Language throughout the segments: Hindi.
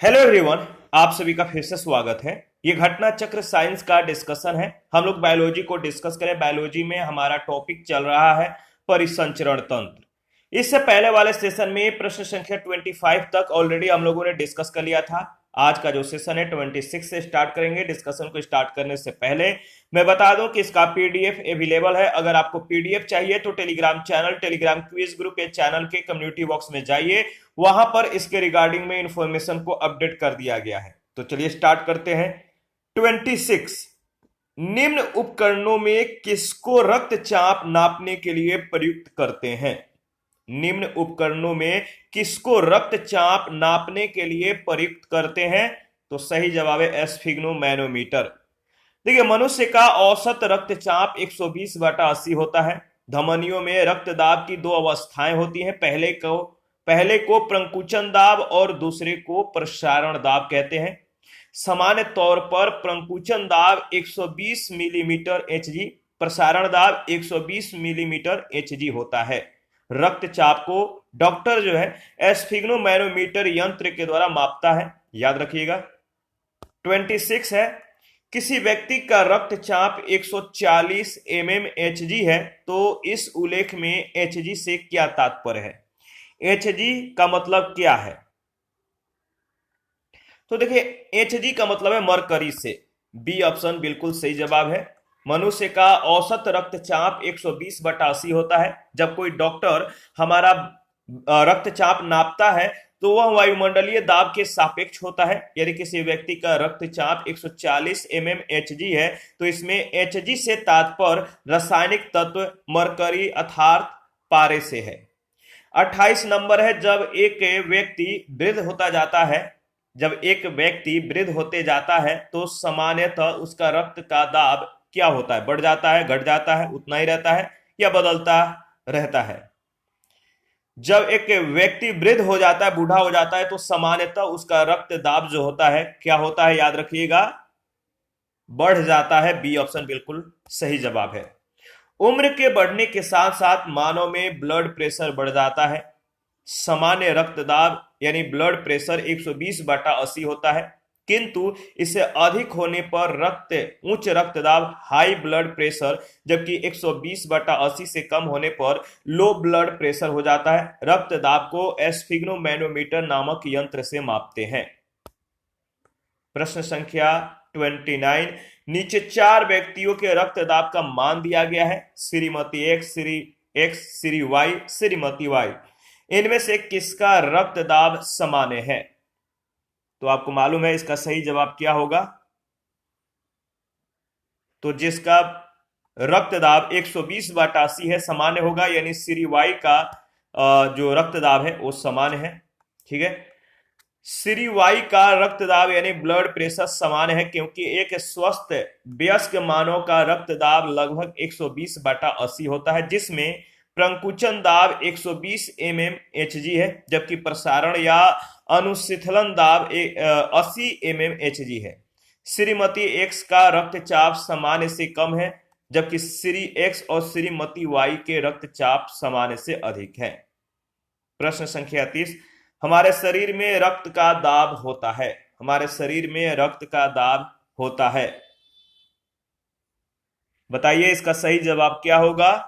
हेलो एवरीवन, आप सभी का फिर से स्वागत है। ये घटना चक्र साइंस का डिस्कशन है। हम लोग बायोलॉजी को डिस्कस करें। बायोलॉजी में हमारा टॉपिक चल रहा है परिसंचरण तंत्र। इससे पहले वाले सेशन में प्रश्न संख्या 25 तक ऑलरेडी हम लोगों ने डिस्कस कर लिया था। आज का जो सेशन है 26 से स्टार्ट करेंगे। डिस्कशन को स्टार्ट करने से पहले मैं बता दूं कि इसका पीडीएफ अवेलेबल है। अगर आपको पीडीएफ चाहिए तो Telegram channel, Telegram quiz group या चैनल के कम्युनिटी बॉक्स में जाइए, वहां पर इसके रिगार्डिंग में इंफॉर्मेशन को अपडेट कर दिया गया है। तो चलिए स्टार्ट करते हैं। 26, निम्न उपकरणों में किसको रक्तचाप नापने के लिए प्रयुक्त करते हैं? निम्न उपकरणों में किसको रक्तचाप नापने के लिए प्रयुक्त करते हैं? तो सही जवाब है एस्फिग्नोमैनोमीटर। देखिए, मनुष्य का औसत रक्तचाप 120/80 होता है। धमनियों में रक्तदाब की दो अवस्थाएं होती हैं। पहले को प्रंकुचन दाब और दूसरे को प्रसारण दाब कहते हैं। सामान्य तौर पर प्रंकुचन दाब 120 मिलीमीटर एचजी, प्रसारण दाब 120 मिलीमीटर एचजी होता है। रक्तचाप को डॉक्टर जो है एस्फिग्नोमैनोमीटर यंत्र के द्वारा मापता है, याद रखिएगा। 26 है, किसी व्यक्ति का रक्तचाप 140 mmHg है, तो इस उल्लेख में Hg से क्या तात्पर्य है? Hg का मतलब क्या है? तो देखिए, Hg का मतलब है मरकरी से। बी ऑप्शन बिल्कुल सही जवाब है। मनुष्य का औसत रक्तचाप 120/80 होता है। जब कोई डॉक्टर हमारा रक्तचाप नापता है तो वह वायुमंडलीय दाब के सापेक्ष होता है। यदि किसी व्यक्ति का रक्तचाप 140 mmHg है तो इसमें Hg से तात्पर्य रासायनिक तत्व मरकरी अर्थात पारे से है। 28 नंबर है, जब एक व्यक्ति वृद्ध होते जाता है तो सामान्यतः उसका रक्त का दाब क्या होता है? बढ़ जाता है, घट जाता है, उतना ही रहता है या बदलता रहता है? जब एक व्यक्ति वृद्ध हो जाता है, बूढ़ा हो जाता है, तो सामान्यतः उसका रक्त दाब जो होता है क्या होता है? याद रखिएगा, बढ़ जाता है। बी ऑप्शन बिल्कुल सही जवाब है। उम्र के बढ़ने के साथ साथ मानव में ब्लड प्रेशर बढ़ जाता है। सामान्य रक्तदाब यानी ब्लड प्रेशर 120/80 होता है, किंतु इससे अधिक होने पर उच्च रक्तदाब हाई ब्लड प्रेशर, जबकि 120/80 से कम होने पर लो ब्लड प्रेशर हो जाता है। रक्तदाब को एस्फिग्नोमैनोमीटर नामक यंत्र से मापते हैं। प्रश्न संख्या 29, नीचे 4 व्यक्तियों के रक्तदाब का मान दिया गया है। Shrimati X, Shri X, Shri Y, Shrimati Y. इनमें से किसका रक्तदाब सामान्य है? तो आपको मालूम है इसका सही जवाब क्या होगा? तो जिसका रक्तदाब 120/80 है सामान्य होगा, यानी श्री वाई का जो रक्तदाब है वो सामान्य है। ठीक है, श्री वाई का रक्तदाब यानी ब्लड प्रेशर सामान्य है, क्योंकि एक स्वस्थ वयस्क मानव का रक्तदाब लगभग 120/80 होता है, जिसमें प्रंकुचन दाब 120 mmHg है, जबकि प्रसारण या अनुशीतलन दाब 80 mmHg है। श्रीमती एक्स का रक्तचाप सामान्य से कम है, जबकि श्री एक्स और श्रीमती वाई के रक्तचाप सामान्य से अधिक है। प्रश्न संख्या 30, हमारे शरीर में रक्त का दाब होता है। हमारे शरीर में रक्त का दाब होता है, बताइए इसका सही जवाब क्या होगा?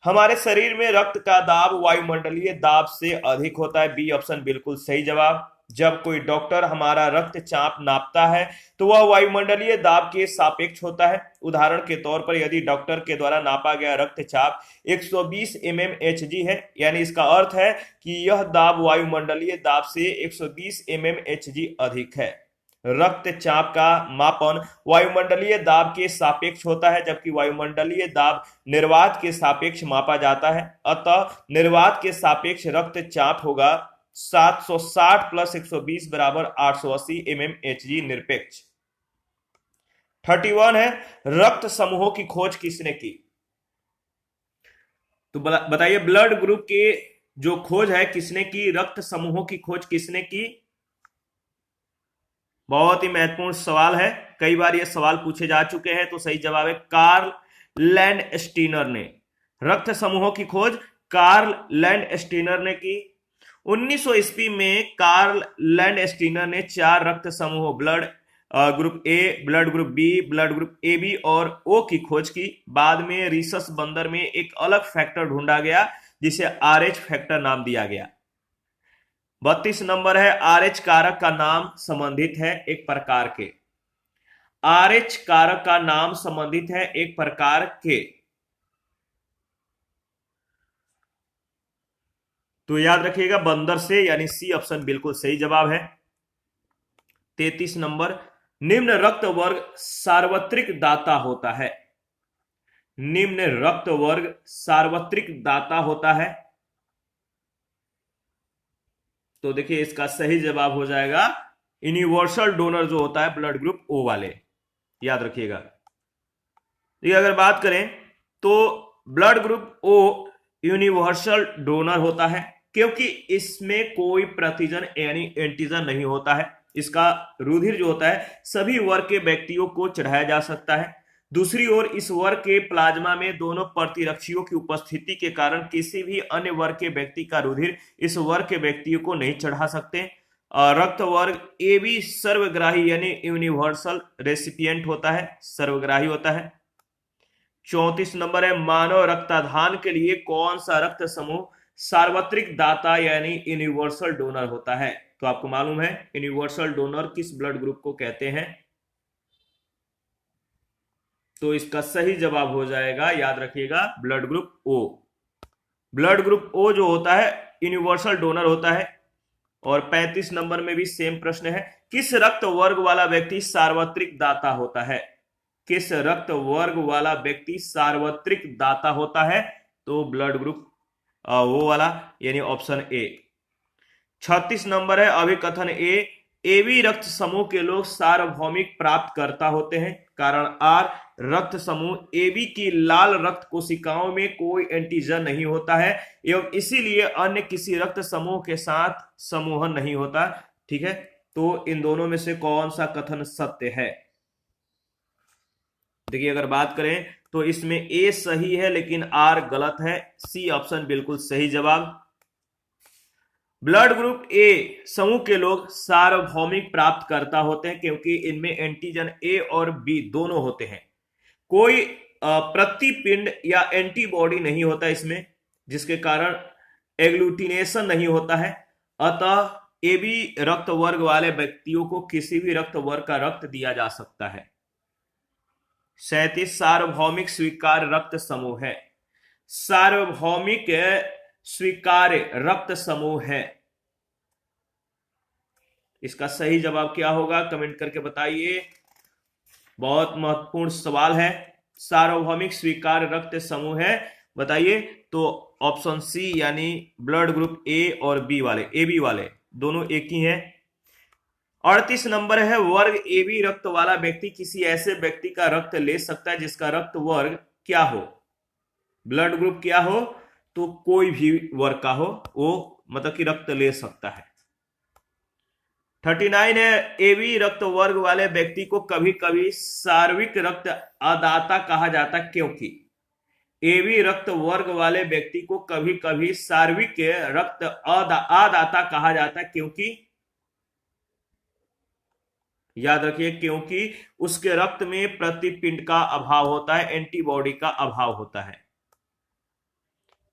हमारे शरीर में रक्त का दाब वायुमंडलीय दाब से अधिक होता है। बी ऑप्शन बिल्कुल सही जवाब। जब कोई डॉक्टर हमारा रक्तचाप नापता है तो वह वायुमंडलीय दाब के सापेक्ष होता है। उदाहरण के तौर पर यदि डॉक्टर के द्वारा नापा गया रक्तचाप 120 mmHg है, यानी इसका अर्थ है कि यह दाब वायुमंडलीय दाब से 120 mmHg अधिक है। रक्तचाप का मापन वायुमंडलीय दाब के सापेक्ष होता है, जबकि वायुमंडलीय दाब निर्वात के सापेक्ष मापा जाता है। अतः निर्वात के सापेक्ष रक्तचाप होगा 760 + 120 = 880 mmHg निरपेक्ष। 31 है, रक्त समूहों की खोज किसने की? तो बताइए, ब्लड ग्रुप के जो खोज है किसने की? रक्त समूहों की खोज किसने की? बहुत ही महत्वपूर्ण सवाल है, कई बार यह सवाल पूछे जा चुके हैं। तो सही जवाब है कार्ल लैंडस्टीनर ने। रक्त समूहों की खोज कार्ल लैंडस्टीनर ने की। 1900 ईस्वी में कार्ल लैंडस्टीनर ने 4 रक्त समूहों blood group A, blood group B, blood group A B और ओ की खोज की। बाद में रिसस बंदर में एक अलग फैक्टर ढूंढा गया जिसे RH फैक्टर नाम दिया गया। 32 नंबर है, RH कारक का नाम संबंधित है एक प्रकार के। RH कारक का नाम संबंधित है एक प्रकार के। तो याद रखिएगा बंदर से, यानी सी ऑप्शन बिल्कुल सही जवाब है। 33 नंबर, निम्न रक्त वर्ग सार्वत्रिक दाता होता है। निम्न रक्त वर्ग सार्वत्रिक दाता होता है। तो देखिए इसका सही जवाब हो जाएगा यूनिवर्सल डोनर जो होता है ब्लड ग्रुप ओ वाले, याद रखिएगा। देखिए अगर बात करें तो blood group O universal donor होता है क्योंकि इसमें कोई प्रतिजन यानी एंटीजन नहीं होता है। इसका रुधिर जो होता है सभी वर्ग के व्यक्तियों को चढ़ाया जा सकता है। दूसरी ओर इस वर्ग के प्लाज्मा में दोनों प्रतिरक्षियों की उपस्थिति के कारण किसी भी अन्य वर्ग के व्यक्ति का रुधिर इस वर्ग के व्यक्तियों को नहीं चढ़ा सकते। रक्त वर्ग ए बी सर्वग्राही यानी यूनिवर्सल रेसिपिएंट होता है, सर्वग्राही होता है। 34 नंबर है, मानव रक्तदान के लिए कौन सा रक्त समूह सार्वत्रिक दाता यानी यूनिवर्सल डोनर होता है? तो आपको मालूम है यूनिवर्सल डोनर किस ब्लड ग्रुप को कहते हैं? तो इसका सही जवाब हो जाएगा, याद रखिएगा, blood group O. Blood group O जो होता है यूनिवर्सल डोनर होता है। और 35 नंबर में भी सेम प्रश्न है, किस रक्त वर्ग वाला व्यक्ति सार्वत्रिक दाता होता है? किस रक्त वर्ग वाला व्यक्ति सार्वत्रिक दाता होता है? तो ब्लड ग्रुप वो वाला यानी ऑप्शन ए। 36 नंबर है, अभिकथन ए बी रक्त समूह के लोग सार्वभौमिक प्राप्त करता होते हैं। कारण आर, रक्त समूह ए बी की लाल रक्त कोशिकाओं में कोई एंटीजन नहीं होता है एवं इसीलिए अन्य किसी रक्त समूह के साथ समूहन नहीं होता। ठीक है, तो इन दोनों में से कौन सा कथन सत्य है? देखिए अगर बात करें तो इसमें ए सही है लेकिन आर गलत है। सी ऑप्शन बिल्कुल सही जवाब। ब्लड ग्रुप ए समूह के लोग सार्वभौमिक प्राप्त करता होते हैं क्योंकि इनमें एंटीजन ए और बी दोनों होते हैं। कोई प्रतिपिंड या एंटीबॉडी नहीं होता इसमें, जिसके कारण एग्लूटिनेशन नहीं होता है। अतः ए बी रक्त वर्ग वाले व्यक्तियों को किसी भी रक्त वर्ग का रक्त दिया जा सकता है। 37 सार्वभौमिक स्वीकार्य रक्त समूह है। सार्वभौमिक स्वीकार्य रक्त समूह है। इसका सही जवाब क्या होगा कमेंट करके बताइए, बहुत महत्वपूर्ण सवाल है। सार्वभौमिक स्वीकार्य रक्त समूह है, बताइए। तो ऑप्शन सी यानी ब्लड ग्रुप ए और बी वाले, ए बी वाले दोनों एक ही हैं। 38 नंबर है, वर्ग ए बी रक्त वाला व्यक्ति किसी ऐसे व्यक्ति का रक्त ले सकता है जिसका रक्त वर्ग क्या हो? ब्लड ग्रुप क्या हो? तो कोई भी वर्ग का हो वो मतलब कि रक्त ले सकता है। 39 है, ए बी रक्त वर्ग वाले व्यक्ति को कभी कभी सार्विक रक्त अदाता कहा जाता क्योंकि? ए बी रक्त वर्ग वाले व्यक्ति को कभी कभी सार्विक रक्त अदाता कहा जाता क्योंकि, याद रखिए, क्योंकि उसके रक्त में प्रतिपिंड का अभाव होता है, एंटीबॉडी का अभाव होता है।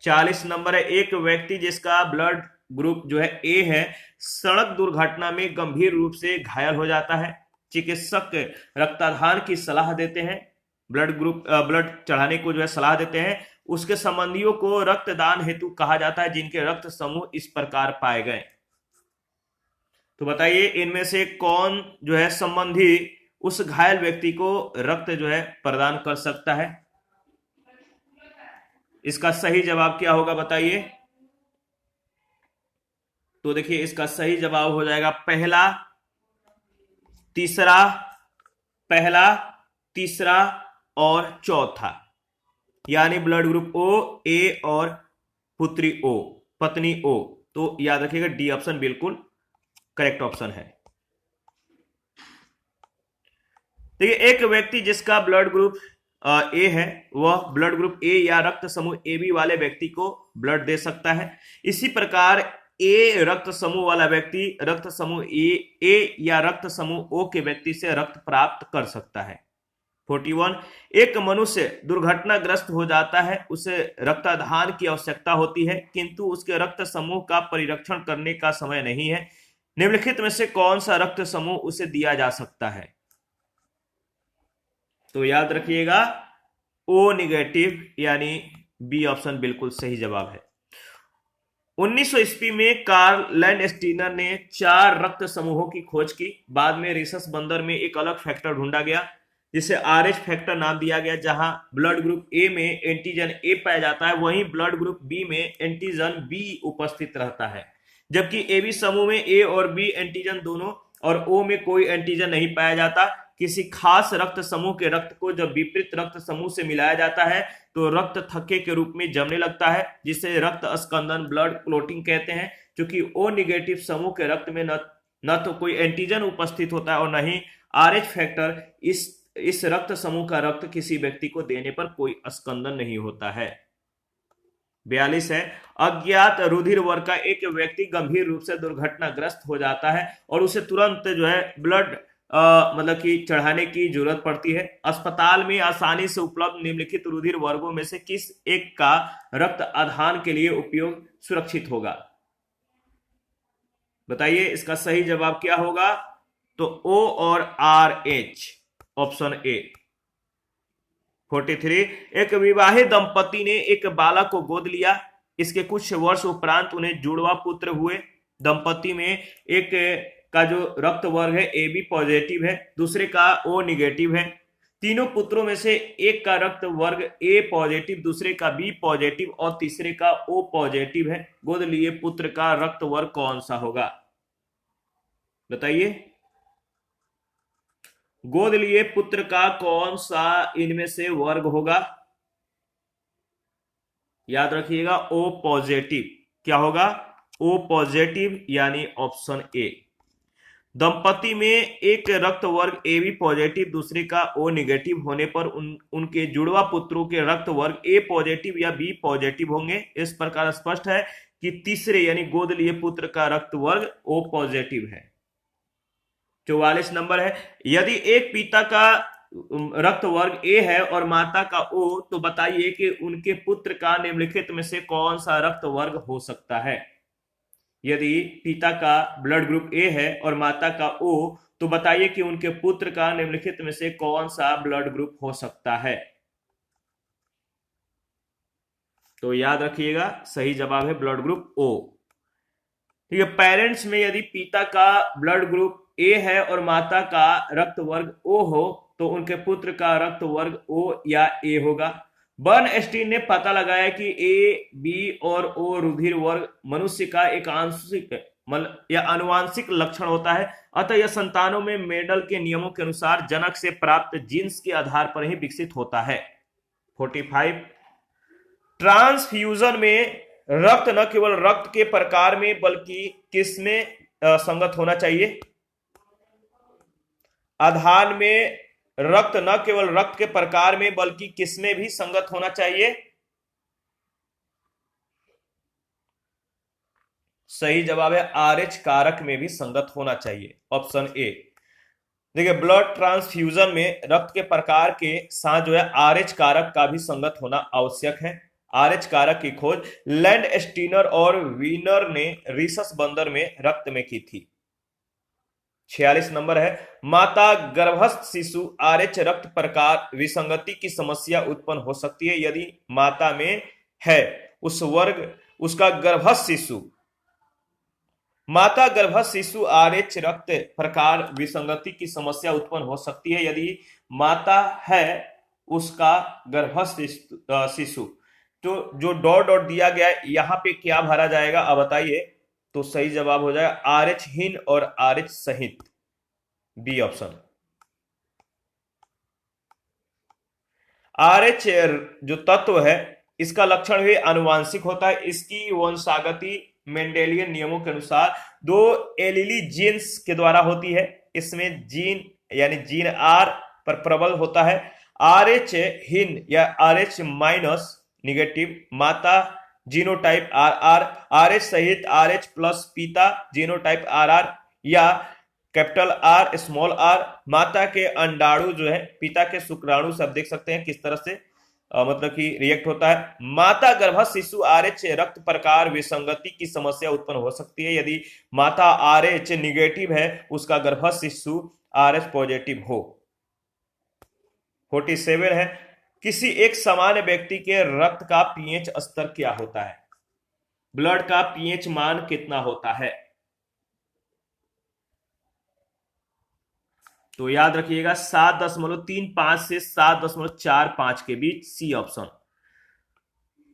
40 नंबर है, एक व्यक्ति जिसका ब्लड ग्रुप जो है ए है सड़क दुर्घटना में गंभीर रूप से घायल हो जाता है। चिकित्सक रक्तदान की सलाह देते हैं, ब्लड चढ़ाने को जो है सलाह देते हैं। उसके संबंधियों को रक्तदान हेतु कहा जाता है जिनके रक्त समूह इस प्रकार पाए गए। तो बताइए इनमें से कौन जो है संबंधी उस घायल व्यक्ति को रक्त जो है प्रदान कर सकता है? इसका सही जवाब क्या होगा बताइए। तो देखिए इसका सही जवाब हो जाएगा पहला, तीसरा और चौथा, यानी ब्लड ग्रुप ओ, ए और पुत्री ओ, पत्नी ओ। तो याद रखिएगा डी ऑप्शन बिल्कुल करेक्ट ऑप्शन है। देखिए एक व्यक्ति जिसका ब्लड ग्रुप ए है वह ब्लड ग्रुप ए या रक्त समूह ए बी वाले व्यक्ति को ब्लड दे सकता है। इसी प्रकार ए रक्त समूह वाला व्यक्ति रक्त समूह ए या रक्त समूह ओ के व्यक्ति से रक्त प्राप्त कर सकता है। 41, एक मनुष्य दुर्घटनाग्रस्त हो जाता है, उसे रक्तदान की आवश्यकता होती है, किंतु उसके रक्त समूह का परिरक्षण करने का समय नहीं है। निम्नलिखित में से कौन सा रक्त समूह उसे दिया जा सकता है? तो याद रखिएगा ओ निगेटिव यानी बी ऑप्शन बिल्कुल सही जवाब है। 1900 ईस्वी में कार्ल लैंडस्टीनर ने 4 रक्त समूहों की खोज की। बाद में रिसस बंदर में एक अलग फैक्टर ढूंढा गया जिसे RH फैक्टर नाम दिया गया, जहां ब्लड ग्रुप ए में एंटीजन ए पाया जाता है, वहीं ब्लड ग्रुप बी में एंटीजन बी उपस्थित रहता है। जबकि AB समूह में ए और बी एंटीजन दोनों और ओ में कोई एंटीजन नहीं पाया जाता। किसी खास रक्त समूह के रक्त को जब विपरीत रक्त समूह से मिलाया जाता है तो रक्त थक्के के रूप में जमने लगता है, जिसे रक्त स्कंदन ब्लड क्लोटिंग कहते हैं। क्योंकि ओ निगेटिव समूह के रक्त में न तो कोई एंटीजन उपस्थित होता है और न ही RH फैक्टर, इस रक्त समूह का रक्त किसी व्यक्ति को देने पर कोई स्कंदन नहीं होता है। 42 है, अज्ञात रुधिर वर्ग का एक व्यक्ति गंभीर रूप से दुर्घटनाग्रस्त हो जाता है और उसे तुरंत जो है ब्लड मतलब कि चढ़ाने की जरूरत पड़ती है। अस्पताल में आसानी से उपलब्ध निम्नलिखित रुधिर वर्गों में से किस एक का रक्त आधान के लिए उपयोग सुरक्षित होगा? बताइए इसका सही जवाब क्या होगा? तो O और RH, ऑप्शन ए। 43, एक विवाहित दंपति ने एक बालक को गोद लिया। इसके कुछ वर्ष उपरांत उन्हें जुड़वा पुत्र हुए। दंपति में एक का जो रक्त वर्ग है AB पॉजिटिव है, दूसरे का O निगेटिव है। तीनों पुत्रों में से एक का रक्त वर्ग A पॉजिटिव, दूसरे का B पॉजिटिव और तीसरे का O पॉजिटिव है। गोद लिए पुत्र का रक्त वर्ग कौन सा होगा? बताइए गोद लिए पुत्र का कौन सा इनमें से वर्ग होगा? याद रखिएगा O पॉजिटिव। क्या होगा? O पॉजिटिव यानी ऑप्शन ए। दंपति में एक रक्त वर्ग AB पॉजिटिव, दूसरे का O निगेटिव होने पर उनके जुड़वा पुत्रों के रक्त वर्ग A पॉजिटिव या B पॉजिटिव होंगे। इस प्रकार स्पष्ट है कि तीसरे यानी गोद लिए पुत्र का रक्त वर्ग O पॉजिटिव है। 44 नंबर है, यदि एक पिता का रक्त वर्ग A है और माता का O, तो बताइए कि उनके पुत्र का निम्नलिखित में से कौन सा रक्त वर्ग हो सकता है? यदि पिता का ब्लड ग्रुप A है और माता का O, तो बताइए कि उनके पुत्र का निम्नलिखित में से कौन सा ब्लड ग्रुप हो सकता है? तो याद रखिएगा सही जवाब है ब्लड ग्रुप O। ठीक है, पेरेंट्स में यदि पिता का ब्लड ग्रुप A है और माता का रक्त वर्ग O हो, तो उनके पुत्र का रक्त वर्ग O या A होगा। बर्नस्टीन ने पता लगाया कि A, B और O रुधिर वर्ग मनुष्य का एक आंशिक या आनुवांशिक लक्षण होता है, अतः यह संतानों में मेंडल के नियमों के अनुसार जनक से प्राप्त जीन्स के आधार पर ही विकसित होता है। 45, ट्रांसफ्यूजन में रक्त न केवल रक्त के प्रकार में बल्कि किसमें संगत होना चाहिए? आधान में रक्त न केवल रक्त के प्रकार में बल्कि किसमें भी संगत होना चाहिए? सही जवाब है RH कारक में भी संगत होना चाहिए, ऑप्शन ए। देखिए, ब्लड ट्रांसफ्यूजन में रक्त के प्रकार के साथ जो है RH कारक का भी संगत होना आवश्यक है। RH कारक की खोज लैंडस्टीनर और वीनर ने रिसस बंदर में रक्त में की थी। 46 नंबर है, माता गर्भस्थ शिशु RH रक्त प्रकार विसंगति की समस्या उत्पन्न हो सकती है यदि माता में है उस वर्ग उसका गर्भस्थ शिशु। माता गर्भस्थ शिशु RH रक्त प्रकार विसंगति की समस्या उत्पन्न हो सकती है यदि माता है उसका गर्भस्थ शिशु। तो जो डॉट डॉट दिया गया है यहां पे क्या भरा जाएगा अब बताइए? तो सही जवाब हो जाएगा RH हीन और RH सहित, बी ऑप्शन। RH जो तत्व है इसका लक्षण भी आनुवांशिक होता है। इसकी वंशागति मेंडेलियन नियमों के अनुसार 2 एलीली जीन्स के द्वारा होती है। इसमें जीन यानी जीन R पर प्रबल होता है। RH हीन या RH माइनस निगेटिव माता genotype R R, R H सहित आर एच प्लस पिता जीनोटाइप आर आर, या कैपिटल आर स्मॉल आर माता के अंडाणु जो है पिता के शुक्राणु से आप देख सकते हैं किस तरह से मतलब कि रिएक्ट होता है। माता गर्भस्थ शिशु आरएच रक्त प्रकार विसंगति की समस्या उत्पन्न हो सकती है यदि माता आरएच निगेटिव है, उसका गर्भस्थ शिशु आरएच पॉजिटिव हो। 47 है, किसी एक सामान्य व्यक्ति के रक्त का पीएच स्तर क्या होता है? ब्लड का पीएच मान कितना होता है? तो याद रखिएगा 7.35 से 7.45 के बीच, सी ऑप्शन।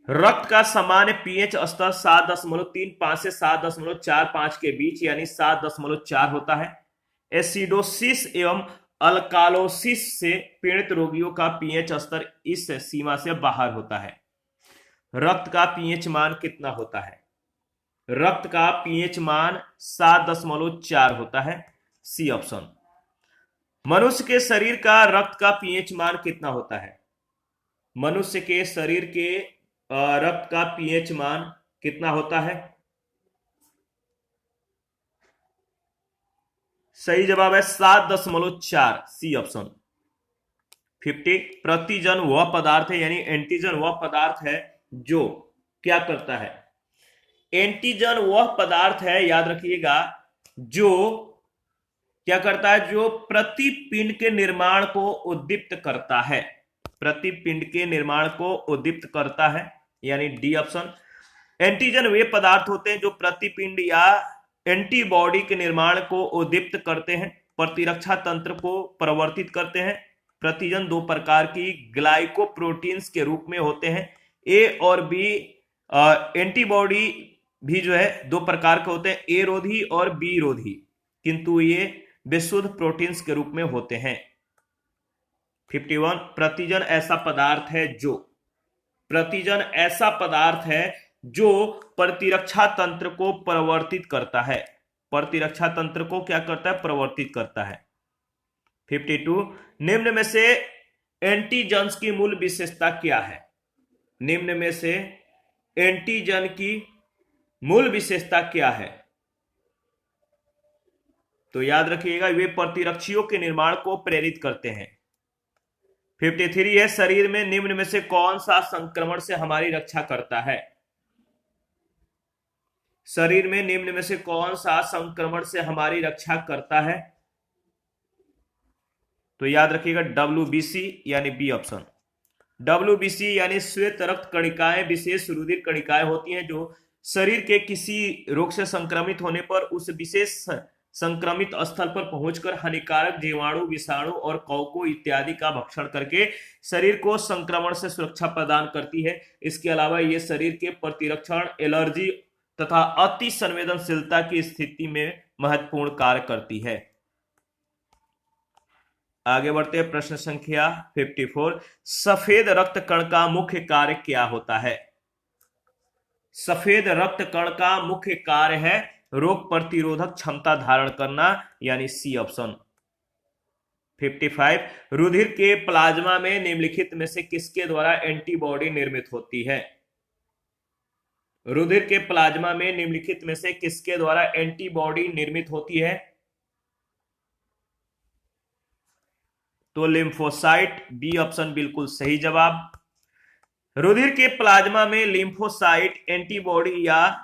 रक्त का सामान्य पीएच स्तर 7.35 से 7.45 के बीच यानी 7.4 होता है। एसिडोसिस एवं अल्कालोसिस से पीड़ित रोगियों का पीएच स्तर इस सीमा से बाहर होता है। रक्त का पीएच मान कितना होता है? रक्त का पीएच मान 7.4 होता है, सी ऑप्शन। मनुष्य के शरीर का रक्त का पीएच मान कितना होता है? मनुष्य के शरीर के रक्त का पीएच मान कितना होता है? सही जवाब है 7.4, सी ऑप्शन। 50, प्रतिजन वह पदार्थ है यानी एंटीजन वह पदार्थ है जो क्या करता है? एंटीजन वह पदार्थ है, याद रखिएगा, जो क्या करता है? जो प्रतिपिंड के निर्माण को उद्दीप्त करता है। प्रतिपिंड के निर्माण को उद्दीप्त करता है यानी डी ऑप्शन। एंटीजन वे पदार्थ होते हैं जो प्रतिपिंड या एंटीबॉडी के निर्माण को उद्दीप्त करते हैं, प्रतिरक्षा तंत्र को प्रवर्तित करते हैं। प्रतिजन दो प्रकार की ग्लाइकोप्रोटीन्स के रूप में होते हैं, ए और बी। एंटीबॉडी भी जो है दो प्रकार के होते हैं, ए रोधी और बी रोधी, किंतु ये विशुद्ध प्रोटीन्स के रूप में होते हैं। 51, प्रतिजन ऐसा पदार्थ है जो, प्रतिजन ऐसा पदार्थ है जो प्रतिरक्षा तंत्र को प्रवर्तित करता है। प्रतिरक्षा तंत्र को क्या करता है? प्रवर्तित करता है। 52, निम्न में से एंटीजन्स की मूल विशेषता क्या है? निम्न में से एंटीजन की मूल विशेषता क्या है? तो याद रखिएगा वे प्रतिरक्षियों के निर्माण को प्रेरित करते हैं। 53 है, शरीर में निम्न में से कौन सा संक्रमण से हमारी रक्षा करता है? शरीर में निम्न में से कौन सा संक्रमण से हमारी रक्षा करता है? तो याद रखिएगा WBC यानी बी ऑप्शन। WBC यानी श्वेत रक्त कणिकाएं विशेष रुधिर कणिकाएं होती हैं जो शरीर के किसी रोग से संक्रमित होने पर उस विशेष संक्रमित स्थल पर पहुंचकर हानिकारक जीवाणु, विषाणु और कवकों इत्यादि का भक्षण करके शरीर को संक्रमण से सुरक्षा प्रदान करती है। इसके अलावा ये शरीर के प्रतिरक्षण, एलर्जी तथा अति संवेदनशीलता की स्थिति में महत्वपूर्ण कार्य करती है। आगे बढ़ते हैं, प्रश्न संख्या 54, सफेद रक्त कण का मुख्य कार्य क्या होता है? सफेद रक्त कण का मुख्य कार्य है रोग प्रतिरोधक क्षमता धारण करना यानी सी ऑप्शन। 55, रुधिर के प्लाज्मा में निम्नलिखित में से किसके द्वारा एंटीबॉडी निर्मित होती है? रुधिर के प्लाज्मा में निम्नलिखित में से किसके द्वारा एंटीबॉडी निर्मित होती है? तो लिम्फोसाइट, बी ऑप्शन बिल्कुल सही जवाब। रुधिर के प्लाज्मा में लिम्फोसाइट एंटीबॉडी या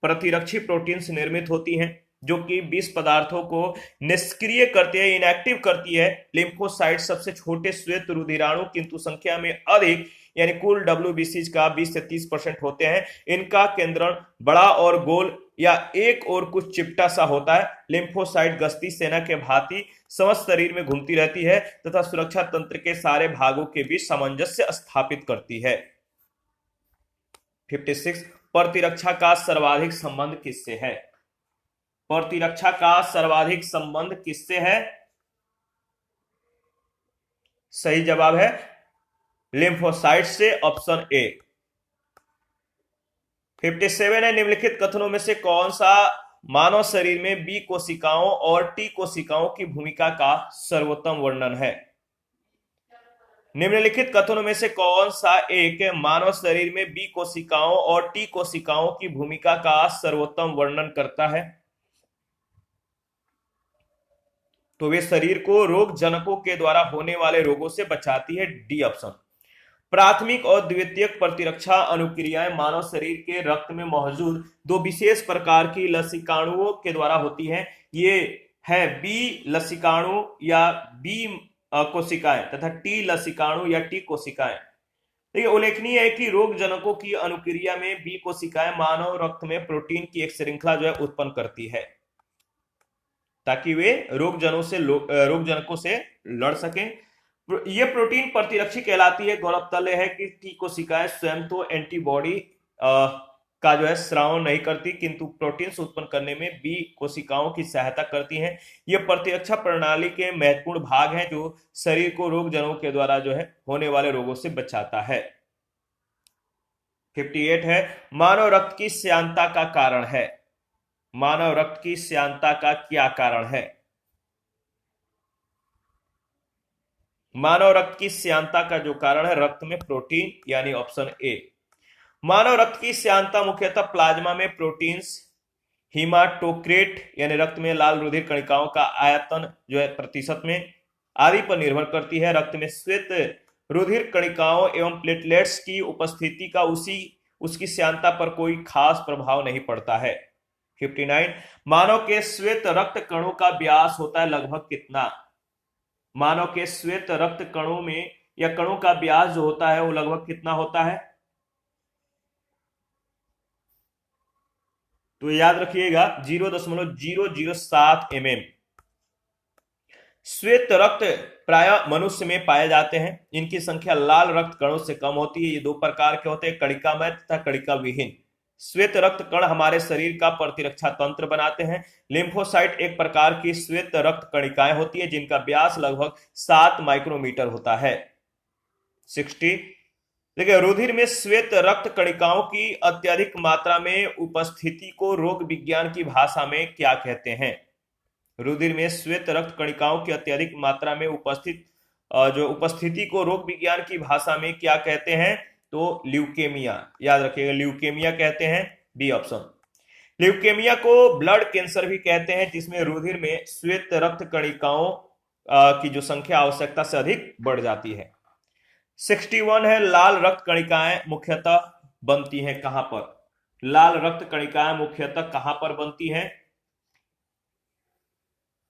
प्रतिरक्षी प्रोटीन्स निर्मित होती हैं जो कि विष पदार्थों को निष्क्रिय करती है, इनएक्टिव करती है। लिम्फोसाइट सबसे छोटे श्वेत रुधिराणु किंतु संख्या में अधिक यानी कुल WBC का 20 से 30% होते हैं। इनका केंद्रण बड़ा और गोल या एक और कुछ चिपटा सा होता है। लिम्फोसाइट गश्ती सेना के भांति समस्त शरीर में घूमती रहती है तथा सुरक्षा तंत्र के सारे भागों के बीच सामंजस्य स्थापित करती है। 56, प्रतिरक्षा का सर्वाधिक संबंध किससे है? प्रतिरक्षा का सर्वाधिक संबंध किससे है? सही जवाब है लिम्फोसाइट से, ऑप्शन ए। 57 है, निम्नलिखित कथनों में से कौन सा मानव शरीर में बी कोशिकाओं और टी कोशिकाओं की भूमिका का सर्वोत्तम वर्णन है? निम्नलिखित कथनों में से कौन सा एक मानव शरीर में बी कोशिकाओं और टी कोशिकाओं की भूमिका का सर्वोत्तम वर्णन करता है? तो वे शरीर को रोग जनकों के द्वारा होने वाले रोगों से बचाती है, डी ऑप्शन। प्राथमिक और द्वितीयक प्रतिरक्षा अनुक्रियाएं मानव शरीर के रक्त में मौजूद दो विशेष प्रकार की लसिकाणुओं के द्वारा होती हैं। ये है बी लसिकाणु या बी कोशिकाएं तथा टी लसिकाणु या टी कोशिकाएं। देखिए, उल्लेखनीय है कि रोग जनकों की अनुक्रिया में बी कोशिकाएं मानव रक्त में प्रोटीन की एक श्रृंखला जो है उत्पन्न करती है ताकि वे रोग जनकों से लड़ सकें। ये प्रोटीन प्रतिरक्षी कहलाती है। गौरतल्य है कि टी कोशिकाएं स्वयं तो एंटीबॉडी का जो है स्राव नहीं करती, किंतु प्रोटीन्स उत्पन्न करने में बी कोशिकाओं की सहायता करती हैं। ये प्रतिरक्षा प्रणाली के महत्वपूर्ण भाग हैं जो शरीर को रोग जनकों के द्वारा जो है होने वाले रोगों से बचाता है। 58 है, मानव रक्त की श्यानता का कारण है। मानव रक्त की श्यानता का क्या कारण है? मानव रक्त की श्यानता का जो कारण है रक्त में प्रोटीन, यानी ऑप्शन ए। मानव रक्त की श्यानता मुख्यतः प्लाज्मा में प्रोटीन्स, हीमाटोक्रेट यानी रक्त में लाल रुधिर कणिकाओं का आयतन जो है प्रतिशत में आदि पर निर्भर करती है। रक्त में श्वेत रुधिर कणिकाओं एवं प्लेटलेट्स की उपस्थिति का उसकी श्यानता पर कोई खास प्रभाव नहीं पड़ता है। 59, मानव के श्वेत रक्त कणों का व्यास होता है लगभग कितना? मानव के श्वेत रक्त कणों में या कणों का व्यास जो होता है वो लगभग कितना होता है? तो याद रखिएगा 0.007 mm। श्वेत रक्त प्राय मनुष्य में पाए जाते हैं। इनकी संख्या लाल रक्त कणों से कम होती है। ये दो प्रकार के होते हैं, कणिकामय तथा कणिका विहीन। श्वेत रक्त कण हमारे शरीर का प्रतिरक्षा तंत्र बनाते हैं। लिम्फोसाइट एक प्रकार की श्वेत रक्त कणिकाएं होती है जिनका व्यास लगभग 7 माइक्रोमीटर होता है। 60, देखिए, रुधिर में श्वेत रक्त कणिकाओं की अत्यधिक मात्रा में उपस्थिति को रोग विज्ञान की भाषा में क्या कहते हैं? रुधिर में श्वेत रक्त कणिकाओं की अत्यधिक मात्रा में उपस्थिति को रोग विज्ञान की भाषा में क्या कहते हैं? तो ल्यूकेमिया, याद रखिएगा, ल्यूकेमिया कहते हैं, बी ऑप्शन। ल्यूकेमिया को ब्लड कैंसर भी कहते हैं जिसमें रुधिर में श्वेत रक्त कणिकाओं की जो संख्या आवश्यकता से अधिक बढ़ जाती है। 61 है, लाल रक्त कणिकाएं मुख्यतः बनती हैं कहां पर? लाल रक्त कणिकाएं मुख्यतः कहां पर बनती हैं?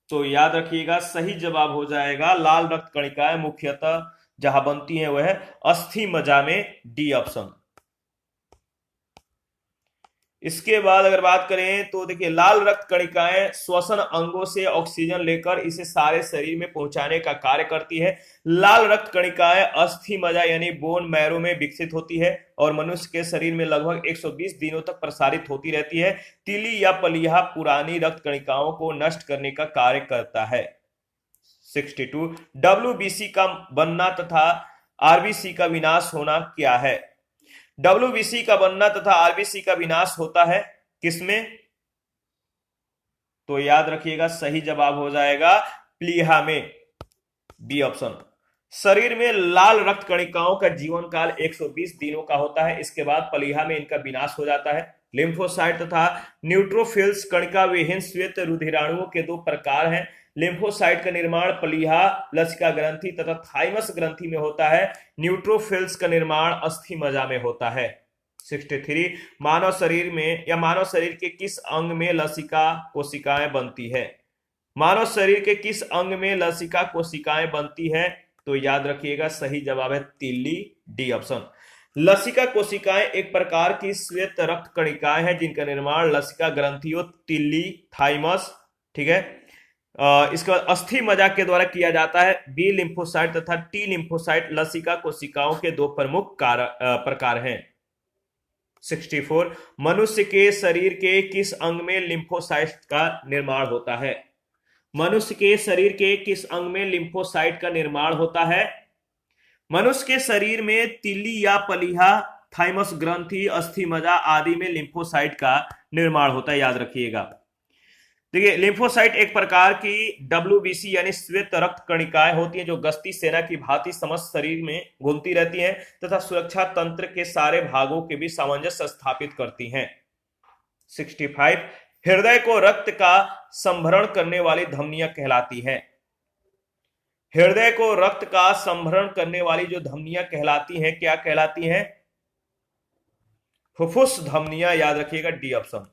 तो याद रखिएगा, सही जवाब हो जाएगा लाल रक्त कणिकाएं मुख्यतः जहां बनती हैं वह है अस्थि मज्जा में, डी ऑप्शन। इसके बाद अगर बात करें तो देखिए, लाल रक्त कणिकाएं श्वसन अंगों से ऑक्सीजन लेकर इसे सारे शरीर में पहुंचाने का कार्य करती है। लाल रक्त कणिकाएं अस्थि मज्जा यानी बोन मैरो में विकसित होती है और मनुष्य के शरीर में लगभग 120 दिनों तक प्रसारित होती रहती है। तीली या पलीहा पुरानी रक्त कणिकाओं को नष्ट करने का कार्य करता है। 62, WBC का बनना तथा RBC का विनाश होना क्या है? WBC का बनना तथा RBC का विनाश होता है किसमें? तो याद रखिएगा, सही जवाब हो जाएगा प्लीहा में, बी ऑप्शन। शरीर में लाल रक्त कणिकाओं का जीवन काल 120 दिनों का होता है। इसके बाद प्लीहा में इनका विनाश हो जाता है। लिम्फोसाइट तथा न्यूट्रोफिल्स कणिका विहीन श्वेत रुधिराणुओं के दो प्रकार हैं। लिम्फोसाइट का निर्माण प्लीहा, लसिका ग्रंथि तथा थाइमस ग्रंथि में होता है। न्यूट्रोफिल्स का निर्माण अस्थि मज्जा में होता है। 63, मानव शरीर में या मानव शरीर के किस अंग में लसिका कोशिकाएं बनती है? मानव शरीर के किस अंग में लसिका कोशिकाएं बनती है? तो याद रखिएगा, सही जवाब है तीली, डी ऑप्शन। लसिका कोशिकाएं एक प्रकार की श्वेत रक्त कणिकाएं हैं जिनका निर्माण लसिका ग्रंथियों, तिल्ली, थाइमस, ठीक है, इसके बाद अस्थि मज्जा के द्वारा किया जाता है। बी लिम्फोसाइट तथा टी लिम्फोसाइट लसिका कोशिकाओं के दो प्रमुख प्रकार हैं। 64, मनुष्य के शरीर के किस अंग में लिम्फोसाइट का निर्माण होता है? मनुष्य के शरीर के किस अंग में लिम्फोसाइट का निर्माण होता है? मनुष्य के शरीर में तिल्ली या पलीहा, थाइमस ग्रंथि, अस्थि मज्जा आदि में लिम्फोसाइट का निर्माण होता है, याद रखिएगा। देखिए, लिम्फोसाइट एक प्रकार की WBC यानी श्वेत रक्त कणिकाएं होती हैं जो गश्ती सेना की भांति समस्त शरीर में घूमती रहती हैं तथा सुरक्षा तंत्र के सारे भागों के बीच सामंजस्य स्थापित करती हैं। 65, हृदय को रक्त का संभरण करने वाली धमनियां कहलाती हैं। हृदय को रक्त का संभरण करने वाली जो धमनियां कहलाती हैं, क्या कहलाती हैं? फुफ्फुस धमनियां, याद रखिएगा, डी ऑप्शन।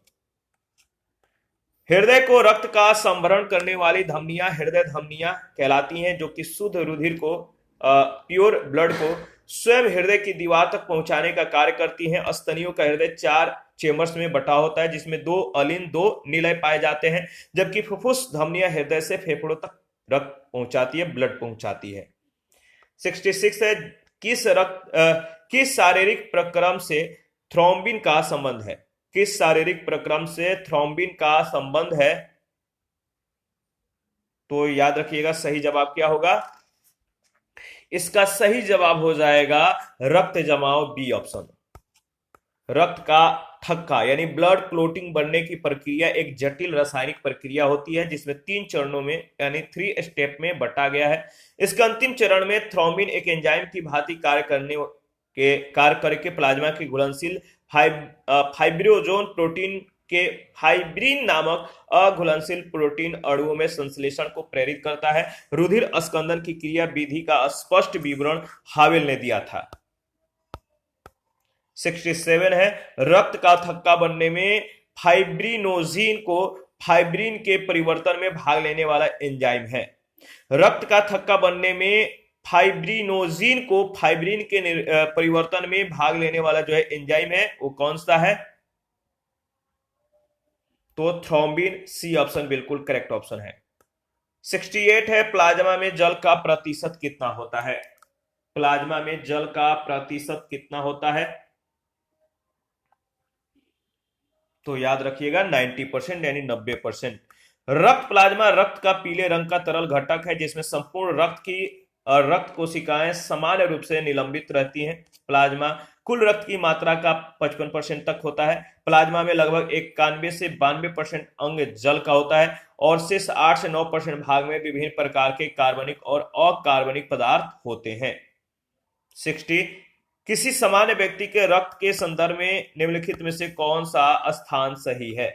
हृदय को रक्त का संभरण करने वाली धमनियां हृदय धमनियां कहलाती हैं, जो कि शुद्ध रुधिर को, प्योर ब्लड को स्वयं हृदय की दीवार तक पहुंचाने का कार्य करती हैं। स्तनियों का हृदय 4 चेम्बर्स में बटा होता है, जिसमें 2 अलिन 2 निलय पाए जाते हैं, जबकि फुफ्फुस धमनियां हृदय से फेफड़ों तक रक्त पहुंचाती है, ब्लड पहुंचाती है। 66 है, किस शारीरिक प्रक्रम से थ्रोम्बिन का संबंध है? किस शारीरिक प्रक्रम से थ्रोम्बिन का संबंध है? तो याद रखिएगा, सही जवाब क्या होगा? इसका सही जवाब हो जाएगा रक्त जमाव, बी ऑप्शन। रक्त का थक्का यानी ब्लड क्लोटिंग बनने की प्रक्रिया एक जटिल रासायनिक प्रक्रिया होती है, जिसमें 3 चरणों में यानी 3 स्टेप में बटा गया है। इसके अंतिम चरण में थ्रोम्बिन एक एंजाइम की भांति कार्य करके प्लाज्मा की घुलनशील फाइब्रिनोजन प्रोटीन के फाइब्रिन नामक अघुलनशील प्रोटीन अणुओं में संश्लेषण को प्रेरित करता है। रुधिर स्कंदन की क्रिया विधि का स्पष्ट विवरण हावेल ने दिया था। 67 है, रक्त का थक्का बनने में फाइब्रिनोजिन को फाइब्रिन के परिवर्तन में भाग लेने वाला एंजाइम है। रक्त का थक्का बनने में फाइब्रिनोजिन को फाइब्रिन के परिवर्तन में भाग लेने वाला जो है एंजाइम है, वो कौन सा है? तो थ्रोम्बिन, सी ऑप्शन बिल्कुल करेक्ट ऑप्शन है। 68 है, प्लाज्मा में जल का प्रतिशत कितना होता है? प्लाज्मा में जल का प्रतिशत कितना होता है? तो याद रखिएगा 90% यानी 90%। रक्त प्लाज्मा रक्त का पीले रंग का तरल घटक है, जिसमें संपूर्ण रक्त कोशिकाएं समान रूप से निलंबित रहती हैं। प्लाज्मा कुल रक्त की मात्रा का 55% तक होता है। प्लाज्मा में लगभग 91 से 92% अंग जल का होता है और शेष 8 से 9% भाग में विभिन्न प्रकार के कार्बनिक और अकार्बनिक पदार्थ होते हैं। 60, किसी सामान्य व्यक्ति के रक्त के संदर्भ में निम्नलिखित में से कौन सा स्थान सही है?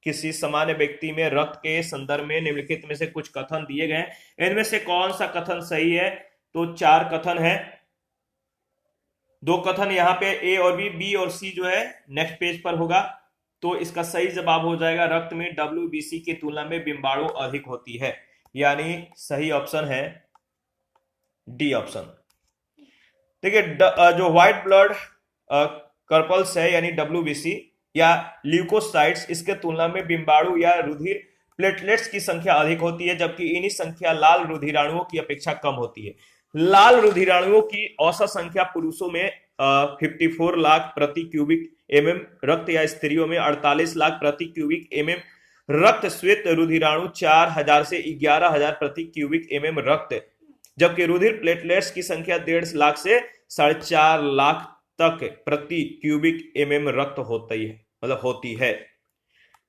किसी सामान्य व्यक्ति में रक्त के संदर्भ में निम्नलिखित में से कुछ कथन दिए गए, इनमें से कौन सा कथन सही है? तो 4 कथन है, 2 कथन यहाँ पे ए और बी और सी जो है नेक्स्ट पेज पर होगा। तो इसका सही जवाब हो जाएगा रक्त में WBC की तुलना में बिंबाणु अधिक होती है, यानी सही ऑप्शन है डी ऑप्शन। देखिए, जो व्हाइट ब्लड कर्पल्स है यानी WBC या ल्यूकोसाइट्स, इसके तुलना में बिंबाणु या रुधिर प्लेटलेट्स की संख्या अधिक होती है, जबकि इन्हीं संख्या लाल रुधिराणुओं की अपेक्षा कम होती है। लाल रुधिराणुओं की औसत संख्या पुरुषों में 54 लाख प्रति क्यूबिक mm रक्त या स्त्रियों में 48 लाख प्रति क्यूबिक mm रक्त। श्वेत रुधिराणु 4000 से 11000 प्रति क्यूबिक mm रक्त, जबकि रुधिर प्लेटलेट्स की संख्या 1.5 लाख से 4.5 लाख तक प्रति क्यूबिक mm रक्त होती है।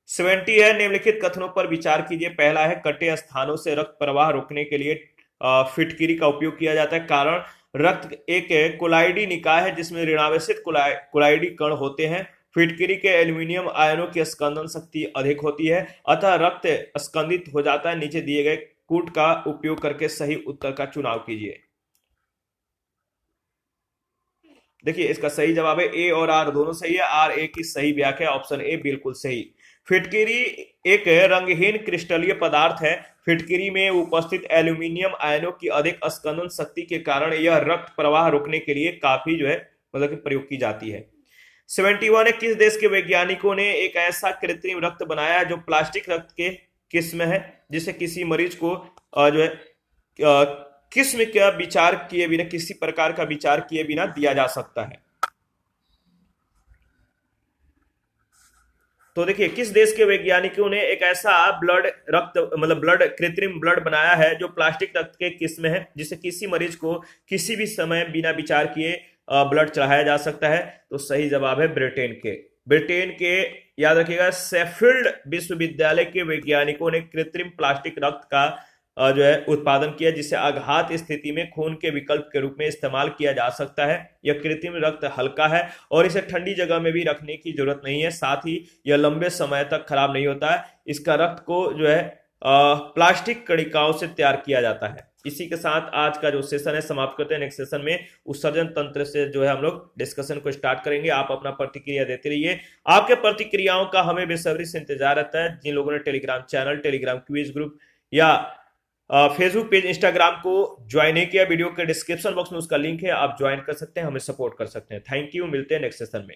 70 है, निम्नलिखित कथनों पर विचार कीजिए। पहला है, कटे स्थानों से रक्त प्रवाह रोकने के लिए फिटकिरी का उपयोग किया जाता है। कारण, रक्त एक कोलाइडी निकाय है जिसमें ऋणावेशित कोलाइडी कण होते हैं। फिटकिरी के एल्यूमिनियम आयनों की स्कंदन शक्ति अधिक होती है, अतः रक्त स्कंदित हो जाता है। नीचे दिए गए कूट का उपयोग करके सही उत्तर का चुनाव कीजिए। देखिए, इसका सही जवाब है ए और आर दोनों सही है। आर ए की सही व्याख्या ऑप्शन ए बिल्कुल सही। फिटकिरी एक रंगहीन क्रिस्टलीय पदार्थ है। फिटकिरी में उपस्थित एल्यूमिनियम आयनों की अधिक स्कंदन शक्ति के कारण यह रक्त प्रवाह रोकने के लिए काफी जो है कि प्रयोग की जाती है। 71 है, किस देश के वैज्ञानिकों ने एक ऐसा कृत्रिम रक्त बनाया जो प्लास्टिक रक्त के किस्म है, जिसे किसी मरीज को जो है किस्म का विचार किए बिना, किसी प्रकार का विचार किए बिना दिया जा सकता है। तो देखिए, किस देश के वैज्ञानिकों ने एक ऐसा ब्लड कृत्रिम ब्लड बनाया है जो प्लास्टिक रक्त के किस्म है, जिसे किसी मरीज को किसी भी समय बिना विचार किए ब्लड चढ़ाया जा सकता है। तो सही जवाब है ब्रिटेन के याद रखिएगा, शेफील्ड विश्वविद्यालय के वैज्ञानिकों ने कृत्रिम प्लास्टिक रक्त का जो है उत्पादन किया, जिसे आघात स्थिति में खून के विकल्प के रूप में इस्तेमाल किया जा सकता है। यह कृत्रिम रक्त हल्का है और इसे ठंडी जगह में भी रखने की जरूरत नहीं है, साथ ही यह लंबे समय तक खराब नहीं होता है। इसका रक्त को जो है प्लास्टिक कणिकाओं से तैयार किया जाता है। इसी के साथ आज का जो सेशन है समाप्त करते हैं। नेक्स्ट सेशन में उत्सर्जन तंत्र से जो है हम लोग डिस्कशन को स्टार्ट करेंगे। आप अपना प्रतिक्रिया देते रहिए। आपके प्रतिक्रियाओं का हमें बेसब्री से इंतजार रहता है। जिन लोगों ने Telegram channel, Telegram quiz group या फेसबुक पेज, इंस्टाग्राम को ज्वाइन नहीं किया, वीडियो के डिस्क्रिप्शन बॉक्स में उसका लिंक है, आप ज्वाइन कर सकते हैं, हमें सपोर्ट कर सकते हैं। थैंक यू, मिलते हैं नेक्स्ट सेशन में।